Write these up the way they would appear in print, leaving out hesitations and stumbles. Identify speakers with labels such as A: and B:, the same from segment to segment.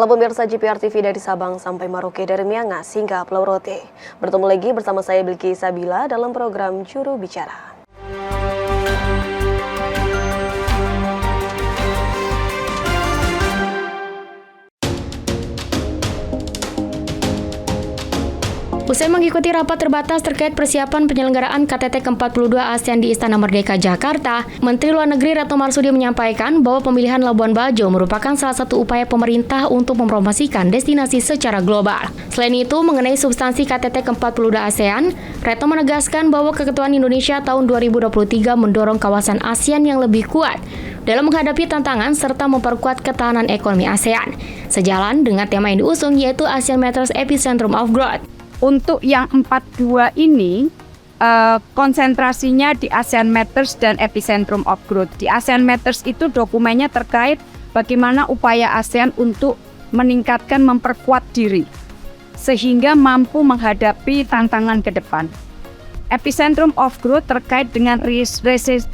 A: Halo pemirsa GPR TV dari Sabang sampai Merauke, dari Miangas hingga Pulau Rote. Bertemu lagi bersama saya Bilki Sabila dalam program Juru Bicara.
B: Usai mengikuti rapat terbatas terkait persiapan penyelenggaraan KTT ke-42 ASEAN di Istana Merdeka, Jakarta, Menteri Luar Negeri Retno Marsudi menyampaikan bahwa pemilihan Labuan Bajo merupakan salah satu upaya pemerintah untuk mempromosikan destinasi secara global. Selain itu, mengenai substansi KTT ke-42 ASEAN, Retno menegaskan bahwa keketuaan Indonesia tahun 2023 mendorong kawasan ASEAN yang lebih kuat dalam menghadapi tantangan serta memperkuat ketahanan ekonomi ASEAN. Sejalan dengan tema yang diusung yaitu ASEAN Matters Epicentrum of Growth.
C: Untuk yang 42 ini, konsentrasinya di ASEAN Matters dan Epicentrum of Growth. Di ASEAN Matters itu dokumennya terkait bagaimana upaya ASEAN untuk meningkatkan, memperkuat diri, sehingga mampu menghadapi tantangan ke depan. Epicentrum of Growth terkait dengan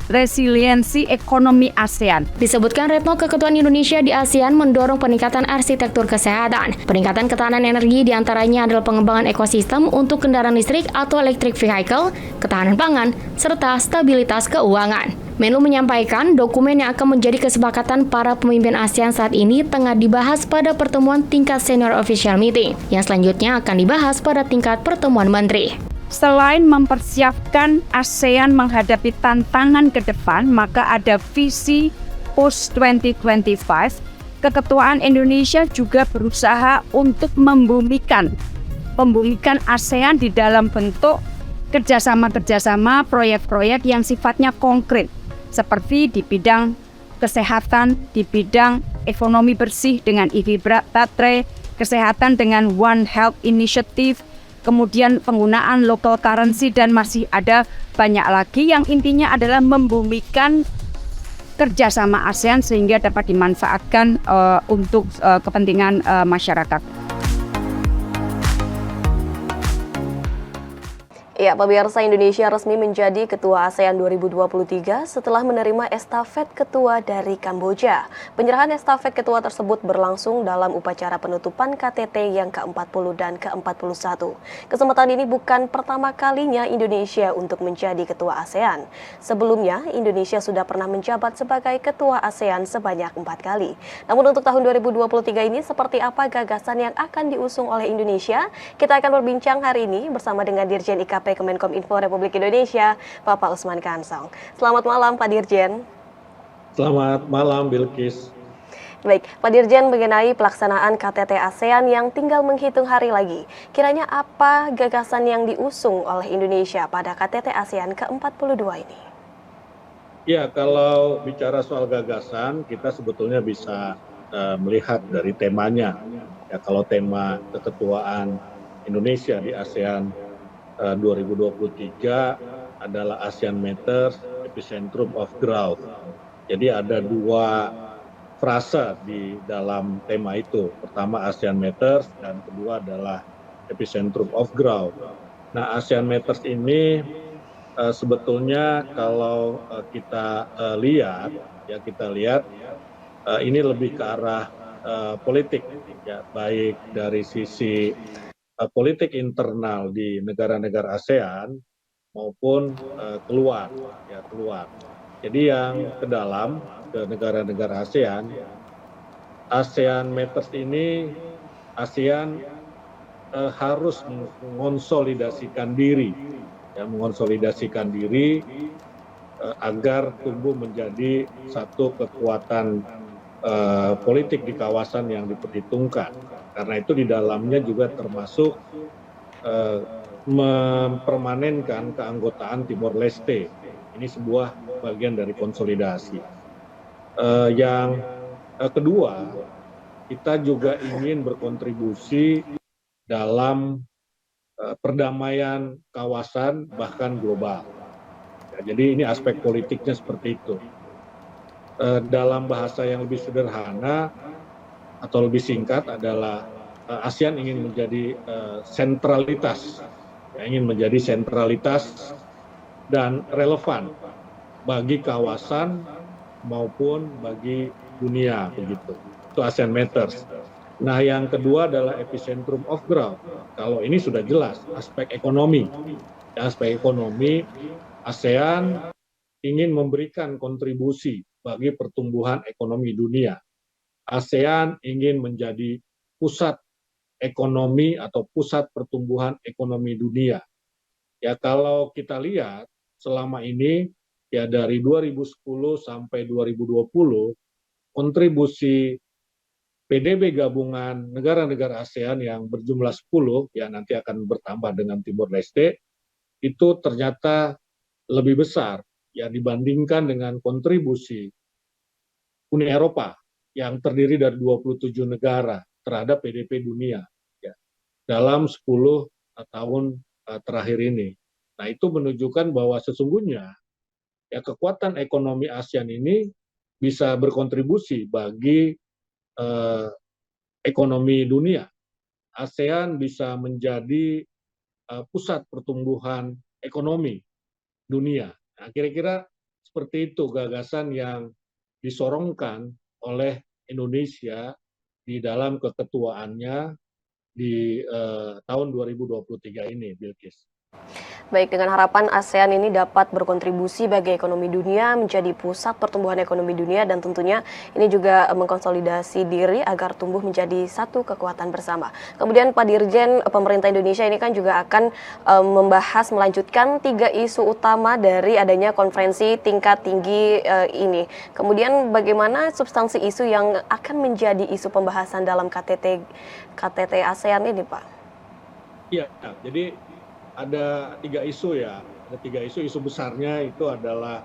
C: resiliensi ekonomi ASEAN.
B: Disebutkan Retno, keketuaan Indonesia di ASEAN mendorong peningkatan arsitektur kesehatan, peningkatan ketahanan energi diantaranya adalah pengembangan ekosistem untuk kendaraan listrik atau electric vehicle, ketahanan pangan, serta stabilitas keuangan. Menlu menyampaikan dokumen yang akan menjadi kesepakatan para pemimpin ASEAN saat ini tengah dibahas pada pertemuan tingkat senior official meeting, yang selanjutnya akan dibahas pada tingkat pertemuan menteri.
C: Selain mempersiapkan ASEAN menghadapi tantangan ke depan, maka ada visi post-2025. Keketuaan Indonesia juga berusaha untuk membumikan ASEAN di dalam bentuk kerjasama proyek-proyek yang sifatnya konkret, seperti di bidang kesehatan, di bidang ekonomi bersih dengan EV baterai, kesehatan dengan One Health Initiative, kemudian penggunaan local currency, dan masih ada banyak lagi yang intinya adalah membumikan kerjasama ASEAN sehingga dapat dimanfaatkan untuk kepentingan masyarakat.
A: Ya, pemirsa, Indonesia resmi menjadi Ketua ASEAN 2023 setelah menerima estafet Ketua dari Kamboja. Penyerahan estafet Ketua tersebut berlangsung dalam upacara penutupan KTT yang ke-40 dan ke-41. Kesempatan ini bukan pertama kalinya Indonesia untuk menjadi Ketua ASEAN. Sebelumnya, Indonesia sudah pernah menjabat sebagai Ketua ASEAN sebanyak 4 kali. Namun untuk tahun 2023 ini, seperti apa gagasan yang akan diusung oleh Indonesia? Kita akan berbincang hari ini bersama dengan Dirjen IKP Kemenkominfo Republik Indonesia, Bapak Usman Kansong. Selamat malam, Pak Dirjen.
D: Selamat malam, Bilkis.
A: Baik, Pak Dirjen, mengenai pelaksanaan KTT ASEAN yang tinggal menghitung hari lagi, kiranya apa gagasan yang diusung oleh Indonesia pada KTT ASEAN ke-42 ini?
D: Ya, kalau bicara soal gagasan, kita sebetulnya bisa melihat dari temanya. Ya, kalau tema keketuaan Indonesia di ASEAN 2023 adalah ASEAN Matters Epicentrum of Growth. Jadi ada dua frasa di dalam tema itu. Pertama ASEAN Matters dan kedua adalah Epicentrum of Growth. Nah, ASEAN Matters ini sebetulnya kalau kita lihat ini lebih ke arah politik, ya, baik dari sisi politik internal di negara-negara ASEAN maupun keluar. Jadi yang ke dalam, ke negara-negara ASEAN, ASEAN Matters ini ASEAN harus mengonsolidasikan diri, agar tumbuh menjadi satu kekuatan politik di kawasan yang diperhitungkan. Karena itu di dalamnya juga termasuk mempermanenkan keanggotaan Timor Leste. Ini sebuah bagian dari konsolidasi. Yang kedua, kita juga ingin berkontribusi dalam perdamaian kawasan bahkan global. Ya, jadi ini aspek politiknya seperti itu. Dalam bahasa yang lebih sederhana atau lebih singkat adalah ASEAN ingin menjadi sentralitas dan relevan bagi kawasan maupun bagi dunia, begitu. Itu ASEAN Matters. Nah, yang kedua adalah epicentrum of growth. Kalau ini sudah jelas, aspek ekonomi. Aspek ekonomi, ASEAN ingin memberikan kontribusi bagi pertumbuhan ekonomi dunia. ASEAN ingin menjadi pusat ekonomi atau pusat pertumbuhan ekonomi dunia. Ya, kalau kita lihat selama ini ya dari 2010 sampai 2020 kontribusi PDB gabungan negara-negara ASEAN yang berjumlah 10 ya nanti akan bertambah dengan Timor Leste itu ternyata lebih besar ya dibandingkan dengan kontribusi Uni Eropa yang terdiri dari 27 negara terhadap PDB dunia ya, dalam 10 tahun terakhir ini. Nah, itu menunjukkan bahwa sesungguhnya ya kekuatan ekonomi ASEAN ini bisa berkontribusi bagi ekonomi dunia. ASEAN bisa menjadi pusat pertumbuhan ekonomi dunia. Nah, kira-kira seperti itu gagasan yang disorongkan oleh Indonesia di dalam keketuaannya di tahun 2023 ini, Bilqis.
A: Baik, dengan harapan ASEAN ini dapat berkontribusi bagi ekonomi dunia, menjadi pusat pertumbuhan ekonomi dunia, dan tentunya ini juga mengkonsolidasi diri agar tumbuh menjadi satu kekuatan bersama. Kemudian Pak Dirjen, pemerintah Indonesia ini kan juga akan membahas melanjutkan 3 isu utama dari adanya konferensi tingkat tinggi ini. Kemudian bagaimana substansi isu yang akan menjadi isu pembahasan dalam KTT ASEAN ini, Pak?
D: Iya, jadi ada 3 isu ya, ada 3 isu. Isu besarnya itu adalah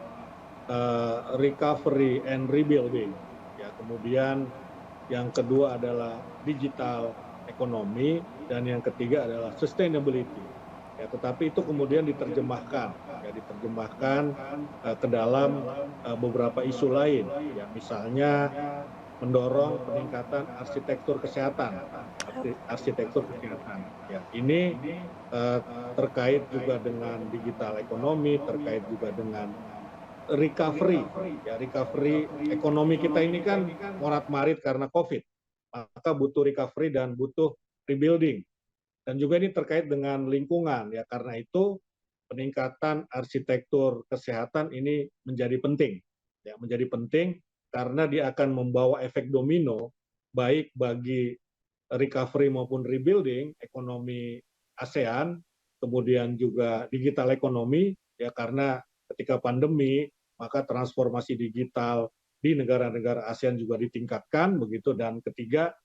D: recovery and rebuilding. Ya, kemudian yang kedua adalah digital economy dan yang ketiga adalah sustainability. Ya, tetapi itu kemudian diterjemahkan ke dalam beberapa isu lain. Ya, misalnya mendorong peningkatan arsitektur kesehatan. Ya, ini terkait juga dengan digital ekonomi, terkait juga dengan recovery. Ya, recovery ekonomi kita ini kan morat-marit karena COVID, maka butuh recovery dan butuh rebuilding. Dan juga ini terkait dengan lingkungan. Ya, karena itu peningkatan arsitektur kesehatan ini menjadi penting. Ya, menjadi penting karena dia akan membawa efek domino baik bagi recovery maupun rebuilding ekonomi ASEAN, kemudian juga digital ekonomi ya, karena ketika pandemi maka transformasi digital di negara-negara ASEAN juga ditingkatkan begitu. Dan ketiga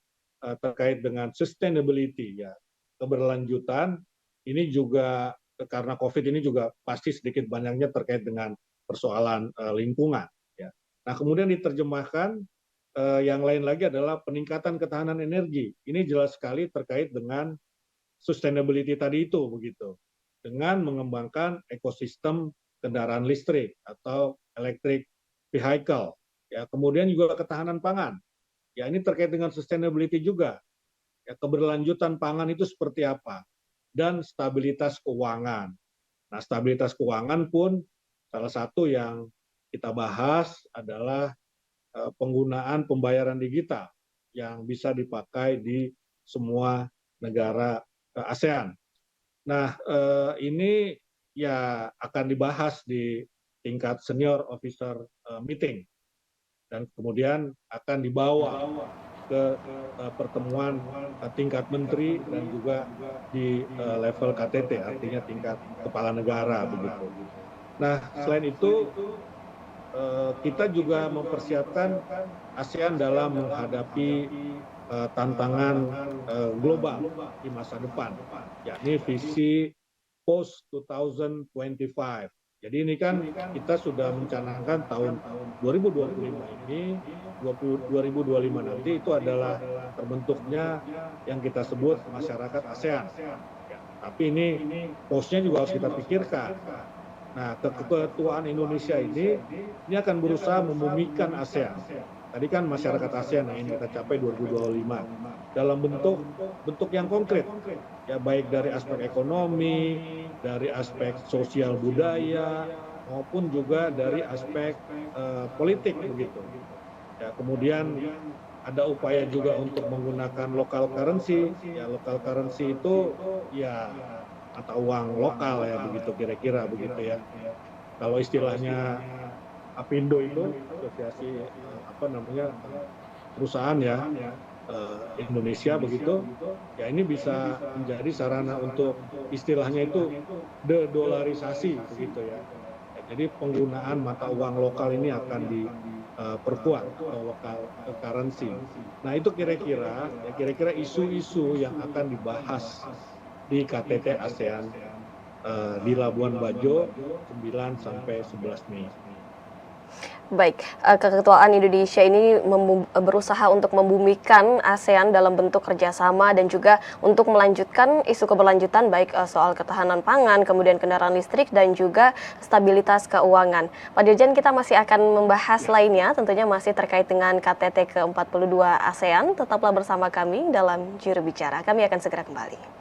D: terkait dengan sustainability ya, keberlanjutan ini juga karena COVID ini juga pasti sedikit banyaknya terkait dengan persoalan lingkungan. Nah, kemudian diterjemahkan yang lain lagi adalah peningkatan ketahanan energi. Ini jelas sekali terkait dengan sustainability tadi itu begitu. Dengan mengembangkan ekosistem kendaraan listrik atau electric vehicle. Ya, kemudian juga ketahanan pangan. Ya, ini terkait dengan sustainability juga. Ya, keberlanjutan pangan itu seperti apa? Dan stabilitas keuangan. Nah, stabilitas keuangan pun salah satu yang kita bahas adalah penggunaan pembayaran digital yang bisa dipakai di semua negara ASEAN. Nah, ini ya akan dibahas di tingkat senior officer meeting dan kemudian akan dibawa ke pertemuan tingkat menteri dan juga di level KTT, artinya tingkat kepala negara begitu. Nah, selain itu kita juga mempersiapkan ASEAN dalam menghadapi tantangan global di masa depan, yakni visi post 2025. Jadi ini kan kita sudah mencanangkan tahun 2025 ini, 2025 nanti itu adalah terbentuknya yang kita sebut masyarakat ASEAN. Ya, tapi ini postnya juga harus kita pikirkan. Nah, keketuaan Indonesia ini akan berusaha membumikan ASEAN. Tadi kan masyarakat ASEAN yang ingin kita capai 2025 dalam bentuk yang konkret, ya baik dari aspek ekonomi, dari aspek sosial budaya, maupun juga dari aspek politik begitu. Ya, kemudian ada upaya juga untuk menggunakan local currency. Ya, local currency itu ya mata uang lokal ya, begitu kira-kira begitu ya. Kalau istilahnya Apindo itu asosiasi perusahaan ya Indonesia begitu, ya ini bisa menjadi sarana untuk istilahnya itu de-dolarisasi begitu ya. Jadi penggunaan mata uang lokal ini akan diperkuat atau local currency. Nah itu kira-kira isu-isu yang akan dibahas di KTT ASEAN di Labuan Bajo 9 sampai 11 Mei.
A: Baik, keketuaan Indonesia ini berusaha untuk membumikan ASEAN dalam bentuk kerjasama dan juga untuk melanjutkan isu keberlanjutan baik soal ketahanan pangan, kemudian kendaraan listrik dan juga stabilitas keuangan. Pak Dirjen, kita masih akan membahas lainnya, tentunya masih terkait dengan KTT ke-42 ASEAN. Tetaplah bersama kami dalam Juru Bicara. Kami akan segera kembali.